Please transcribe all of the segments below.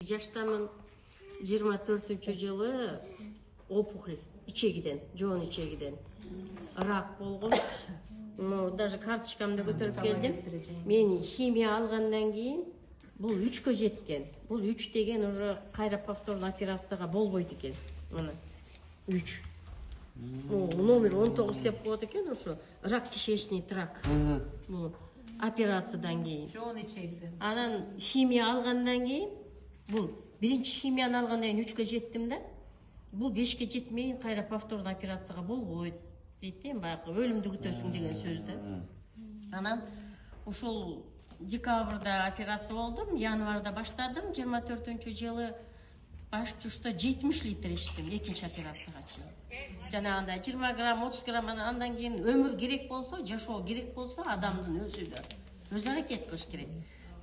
жаштамын. 24-жылы опухоль ичегиден, жоон ичегиден рак болгон. Даже карточкамды көтөрүп келдим. Мен химия алгандан кийин бул 3кө жеткен. Бул 3 деген уже кайра повторный операцияга болбойт экен. Мына 3. Номер 19 деп коет экен, ошо рак кишечный тракт. Бул операциядан кийин. Жоон ичегиден. Анан химия алгандан кийин бул биринчи химияны алгандан кийин 3кө жеттим да. Бул 5кө жетмей кайра повторный операцияга болбойт дейт. Баягы өлүмдү күтөсүң деген сөз да. Анан ошол декабрда операция болдум, январда баштадым. 24-жылы баш жушта 70 литр ичтим экинчи операцияга чейин. Жанагындай 20 грамм, 30 грамм, андан кийин өмүр керек болсо, жашоо керек болсо, адамдын өзүдө өз аракет кылыш керек.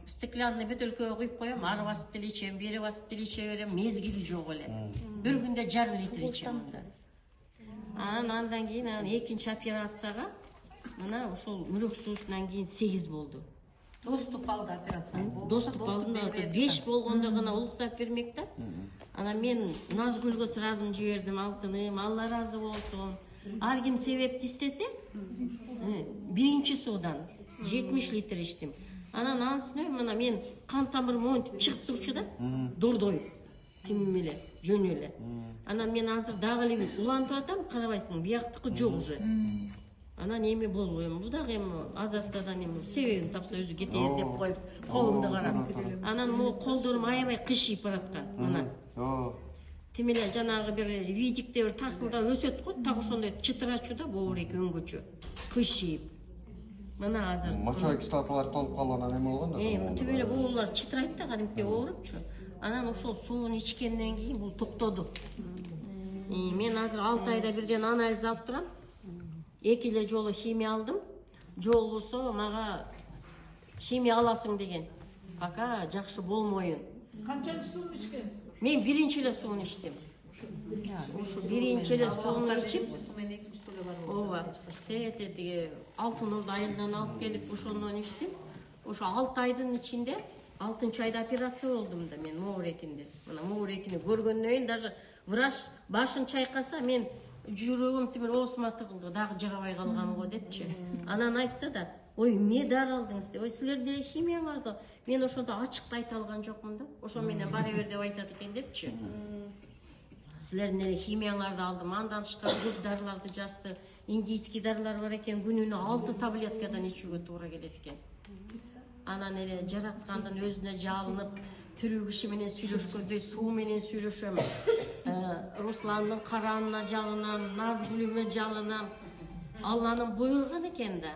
Стеклянный бөтөлкөгө куюп коем, ары басып деле ичем, бери басып деле иче берем, мезгили жок эле. Бир күндө 1,5 литр ичем анда. Андан кийин экинчи операцияга мына ошол мүрөк суусунан кийин 8 болду. Доступ алды операция. Доступ алдым, 5 болгондо гана уруксат бермек да. Анан мен Назгүлгө сразу жибердим, алтыным, Алла разы болсун. Ар ким себепти истесе, биринчи суудан 70 литр ичтим. Анан ансына мына мен кан тамырым монтип чыгып турчу да, дордой. Ким эле, жөн эле. Анан мен азыр дагы эле улантып атам, карабайсың, бияктыкы жок уже. Анан эми болбойм. Бул дагы эми азастадан эми себебин тапса өзү кетейин деп коюп, колумду карап. Анан могу колдорум аябай кыйшыйып бараткан. Мына. Тим эле жанагы бир видикте бир тарсылган өсөт го, так ошондой чытырачу да, боореки өңгөчү. Кыйшыйып. Мына азыр мочевой кислоталар толуп калгандан эме болгон да. Тим эле боолор чытырайт да, кадимкидей оорупчу. Анан ошол суун ичкенден кийин бул токтоду. Мен азыр 6 айда бирден анализ алып турам. 2 эле жолу химия алдым. Жок болсо мага химия аласың деген. Пока жакшы болмоюн. Канчанчы суун ичкенсиз? Мен биринчи эле суун ичтим. Ошо биринчи эле суун ичип, ооба, тетеге Алтын Орда айылынан алып келип ошондон ичтим. Ошо 6 айдын ичинде 6-чы айда операция болдум да мен моорекинде. Мына моорекини көргөндөн кийин даже врач башын чайкаса мен жүрөгүм тимир оосума тыгылды, дагы жагабай калгам го депчи. Анан айтты да, ой, эмне дары алдыңыз деп. Ой, силерде химияңарды. Мен ошондо ачыкта айта алган жокмун да. Ошо менен бара бер деп айтат экен депчи. Силердин эле химияңарды алдым, андан тышкары көп дарыларды жазды. Индийский дарылар бар экен, күнүнө 6 таблеткадан ичүүгө туура келет экен. Анан эле жараткандын өзүнө жалынып, тирүү киши менен сүйлөшкөндөй суу менен сүйлөшөм. Русландын каранына жалынам, Назгүлүмө жалынам. Алланын буйруган экен да.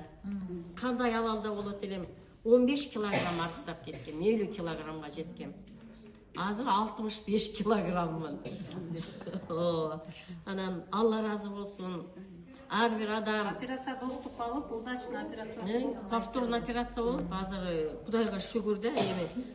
Кандай абалда болот элем? 15 килограмм артап кеткем, 50 килограммга жеткем. Азыр 65 килограмммын. Анан Алла разы болсун. Ар бир адам Операция доступ алып, удачный операция болду. повторный операция болуп, азыр Кудайга шүгүр да, эми